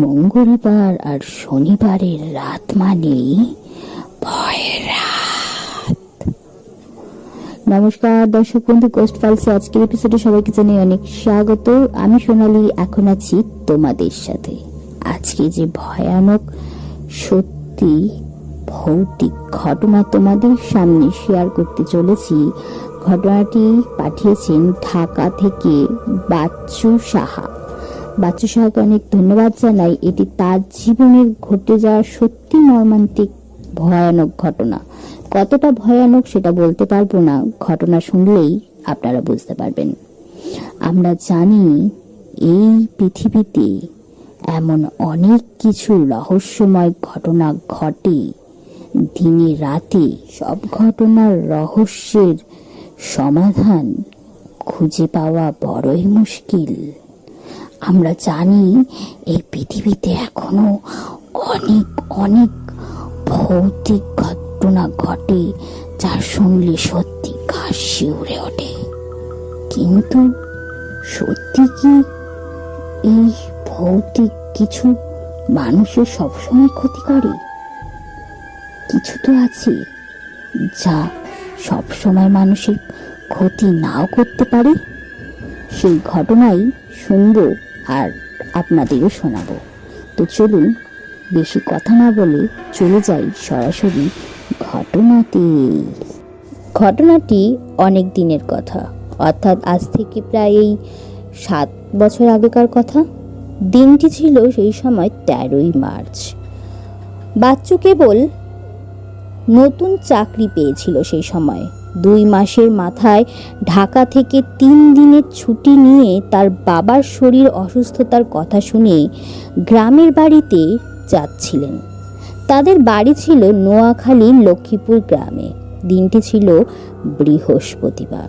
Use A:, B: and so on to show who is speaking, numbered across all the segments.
A: মঙ্গলবার আর শনিবারের রাত মানেই ভয়ের রাত। নমস্কার দর্শক বন্ধু, গোস্ট ফাইলস আজকের এপিসোডে সবাইকে জানাই অনেক স্বাগত। আমি সোনালি এখন আছি তোমাদের সাথে। আজকে যে ভয়ানক সত্যি ভৌতিক ঘটনা তোমাদের সামনে শেয়ার করতে চলেছি, ঘটনাটি পাঠিয়েছেন ঢাকা থেকে বাচ্চু সাহা। বাচ্চু সাহাকে অনেক ধন্যবাদ জানাই। এটি তার জীবনের ঘটে যাওয়া সত্যি মর্মান্তিক ভয়ানক ঘটনা। কতটা ভয়ানক সেটা বলতে পারবো না, ঘটনা শুনলেই আপনারা বুঝতে পারবেন। আমরা জানি এই পৃথিবীতে এমন অনেক কিছু রহস্যময় ঘটনা ঘটে দিনে রাতে। সব ঘটনার রহস্যের সমাধান খুঁজে পাওয়া বড়ই মুশকিল। আমরা জানি এই পৃথিবীতে এখনো অনেক অনেক ভৌতিক ঘটনা ঘটে যা শুনলে সত্যি গা শিউরে ওঠে। কিন্তু সত্যি কি এই ভৌতিক কিছু মানুষের সবসময় ক্ষতি করে? কিছু তো আছে যা সবসময় মানুষের ক্ষতি নাও করতে পারে। সেই ঘটনাই শুনবো আর আপনাদেরও শোনাবো। তো চলুন বেশি কথা না বলে চলে যাই সরাসরি ঘটনাতে। ঘটনাটি অনেক দিনের কথা, অর্থাৎ আজ থেকে প্রায় 7 বছর আগেকার কথা। দিনটি ছিল সেই সময় 13ই মার্চ। বাচ্চু কেবল নতুন চাকরি পেয়েছিল সেই সময়। 2 মাসের মাথায় ঢাকা থেকে 3 দিনের ছুটি নিয়ে তার বাবার শরীর অসুস্থতার কথা শুনে গ্রামের বাড়িতে যাচ্ছিলেন। তাদের বাড়ি ছিল নোয়াখালীর লক্ষ্মীপুর গ্রামে। দিনটি ছিল বৃহস্পতিবার।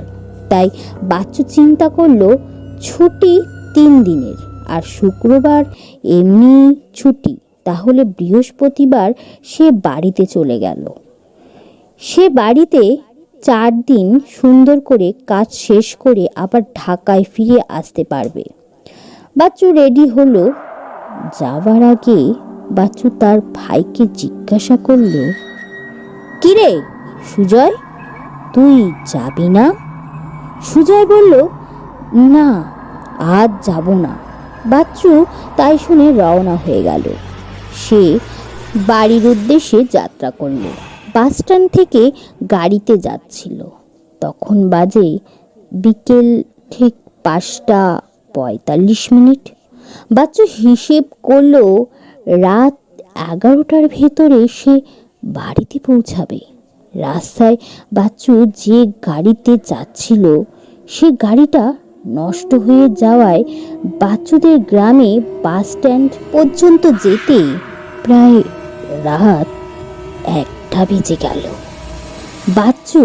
A: তাই বাচ্চু চিন্তা করলো ছুটি 3 দিনের, আর শুক্রবার এমনি ছুটি, তাহলে বৃহস্পতিবার সে বাড়িতে চলে গেল। সে বাড়িতে 4 দিন সুন্দর করে কাজ শেষ করে আবার ঢাকায় ফিরে আসতে পারবে। বাচ্চু রেডি হলো। যাবার আগে বাচ্চু তার ভাইকে জিজ্ঞাসা করল, কিরে সুজয়, তুই যাবি না? সুজয় বলল, না আজ যাব না। বাচ্চু তাই শুনে রওনা হয়ে গেল। সে বাড়ির উদ্দেশ্যে যাত্রা করল। বাস স্ট্যান্ড থেকে গাড়িতে যাচ্ছিল। তখন বাজে বিকেল ঠিক 5:45। বাচ্চু হিসেব করলো রাত 11টার ভেতরে সে বাড়িতে পৌঁছাবে। রাস্তায় বাচ্চু যে গাড়িতে যাচ্ছিল সে গাড়িটা নষ্ট হয়ে যাওয়ায় বাচ্চুদের গ্রামে বাস স্ট্যান্ড পর্যন্ত যেতে প্রায় রাত 1টা বেজে গেল। বাচ্চু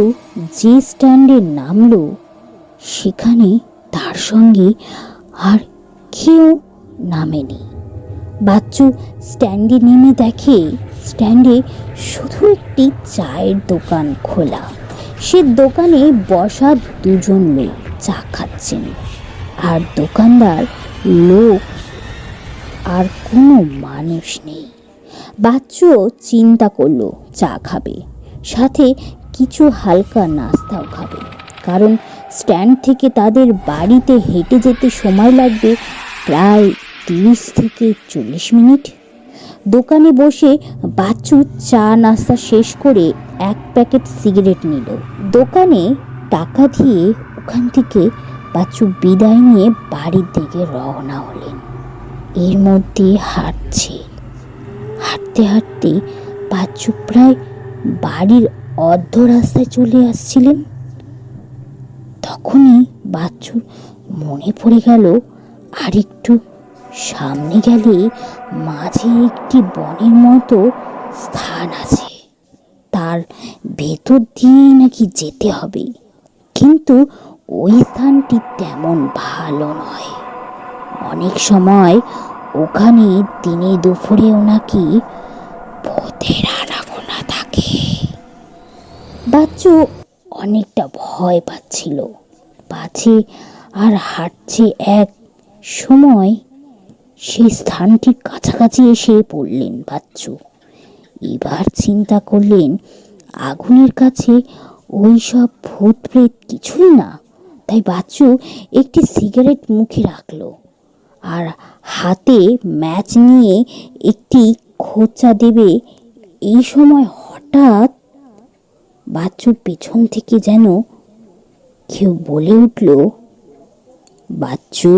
A: যে স্ট্যান্ডে নামলো সেখানে তার সঙ্গে আর কেউ নামেনি। বাচ্চু স্ট্যান্ডে নেমে দেখে স্ট্যান্ডে শুধু একটি চায়ের দোকান খোলা। সে দোকানে বসা 2জন লোক চা খাচ্ছেন, আর দোকানদার লোক আর কোনো মানুষ নেই। বাচ্চুও চিন্তা করলো চা খাবে, সাথে কিছু হালকা নাস্তাও খাবে, কারণ স্ট্যান্ড থেকে তাদের বাড়িতে হেঁটে যেতে সময় লাগবে প্রায় 30 থেকে 40 মিনিট। দোকানে বসে বাচ্চু চা নাস্তা শেষ করে 1 প্যাকেট সিগারেট নিল। দোকানে টাকা দিয়ে ওখান থেকে বাচ্চু বিদায় নিয়ে বাড়ির দিকে রওনা হলেন। এর মধ্যে হাঁটতে হাঁটতে বাচ্চু প্রায় বাড়ির অর্ধ রাস্তায় চলে আসছিলেন। তখনই বাচ্চুর মনে পড়ে গেল আর একটু সামনে গেলে মাঝে একটি বনের মতো স্থান আছে, তার ভেতর দিয়েই নাকি যেতে হবে। কিন্তু ওই স্থানটি তেমন ভালো নয়। অনেক সময় ওখানে দিনে দুপুরেও নাকি ভূতের আনাগোনা থাকে। বাচ্চু অনেকটা ভয় পাচ্ছিল। পাছে আর হাঁটছে, এক সময় সেই স্থানটির কাছাকাছি এসে পড়লেন বাচ্চু। এবার চিন্তা করলেন আগুনের কাছে ওই সব ভূত প্রেত কিছুই না। তাই বাচ্চু একটি সিগারেট মুখে রাখলো আর হাতে ম্যাচ নিয়ে একটি খোঁচা দেবে। এই সময় হঠাৎ বাচ্চুর পেছন থেকে যেন কেউ বলে উঠল, বাচ্চু,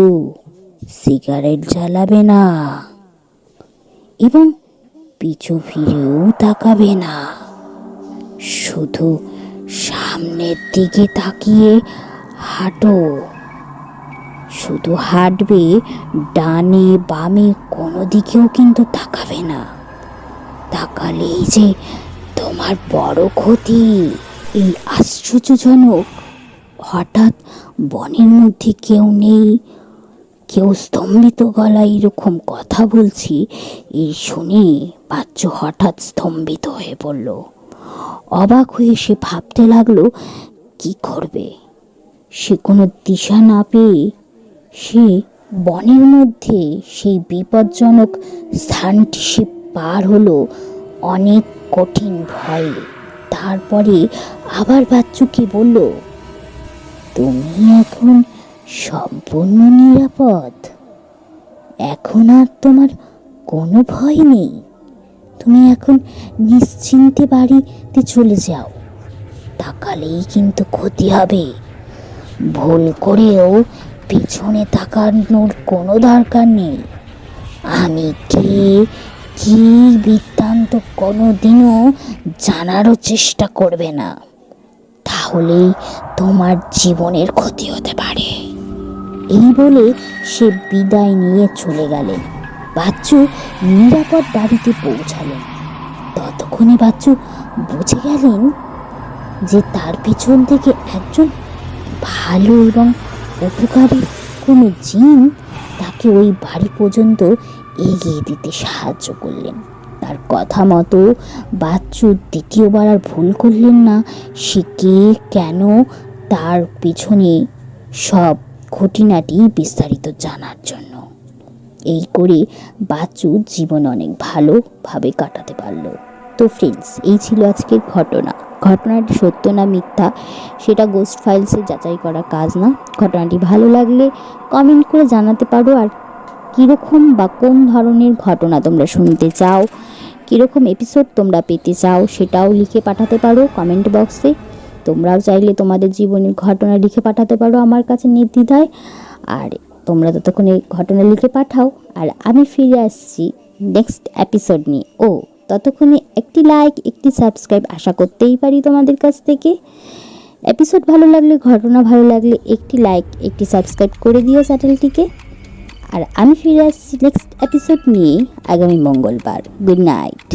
A: সিগারেট জ্বালাবে না এবং পিছু ফিরেও তাকাবে না, শুধু সামনের দিকে তাকিয়ে হাঁটো। শুধু হাঁটবে, ডানে বামে কোনো দিকেও কিন্তু তাকাবে না। তাকালেই যে তোমার বড় ক্ষতি। এই আশ্চর্যজনক হঠাৎ বনের মধ্যে কেউ নেই, কেউ স্তম্ভিত গলায় এরকম কথা বলছি এই শুনে বাচ্চু হঠাৎ স্তম্ভিত হয়ে পড়ল। অবাক হয়ে সে ভাবতে লাগলো কি করবে। সে কোনো দিশা না পেয়ে সে বনের মধ্যে সেই বিপজ্জনক স্থানটি সে পার হলো অনেক কঠিন ভয়ে। তারপরে আবার বাচ্চুকে বলল, তুমি এখন সম্পূর্ণ নিরাপদ। এখন আর তোমার কোনো ভয় নেই। তুমি এখন নিশ্চিন্তে বাড়িতে চলে যাও। তাকালেই কিন্তু ক্ষতি হবে। ভুল করেও পিছনে তাকানোর কোনো দরকার নেই। আমি কে, কি বৃত্তান্ত কোনোদিনও জানারও চেষ্টা করবে না, তাহলেই তোমার জীবনের ক্ষতি হতে পারে। এই বলে সে বিদায় নিয়ে চলে গেলেন। বাচ্চু নিরাপদ বাড়িতে পৌঁছালেন। ততক্ষণে বাচ্চু বুঝে গেলেন যে তার পিছন থেকে একজন ভালো এবং উপকারী কোনো জিন তাকে ওই বাড়ি পর্যন্ত এগিয়ে দিতে সাহায্য করলেন। তার কথা মতো বাচ্চু দ্বিতীয়বার আর ভুল করলেন না। সে কে, কেন, তার পিছনে সব খুঁটিনাটি বিস্তারিত জানার জন্য। এই করে বাচ্চু জীবন অনেক ভালোভাবে কাটাতে পারল। তো ফ্রেন্ডস, এই ছিল আজকের ঘটনাটি সত্য না মিথ্যা সেটা গোস্ট ফাইলসে যাচাই করা কাজ না। ঘটনাটি ভালো লাগলে কমেন্ট করে জানাতে পারো। আর কীরকম বা কোন ধরনের ঘটনা তোমরা শুনতে চাও, কীরকম এপিসোড তোমরা পেতে চাও সেটাও লিখে পাঠাতে পারো কমেন্ট বক্সে। তোমরাও চাইলে তোমাদের জীবনের ঘটনা লিখে পাঠাতে পারো আমার কাছে নির্দ্বিধায়। আর তোমরা ততক্ষণে ঘটনা লিখে পাঠাও আর আমি ফিরে আসছি নেক্সট এপিসোড নিয়ে। ততক্ষণে একটি লাইক, একটি সাবস্ক্রাইব আশা করতেই পারি তোমাদের কাছ থেকে। এপিসোড ভালো লাগলে, ঘটনা ভালো লাগলে একটি লাইক, একটি সাবস্ক্রাইব করে দিও চ্যানেলটিকে। আর আমি ফিরে আসছি নেক্সট এপিসোড নিয়ে আগামী মঙ্গলবার। Good night.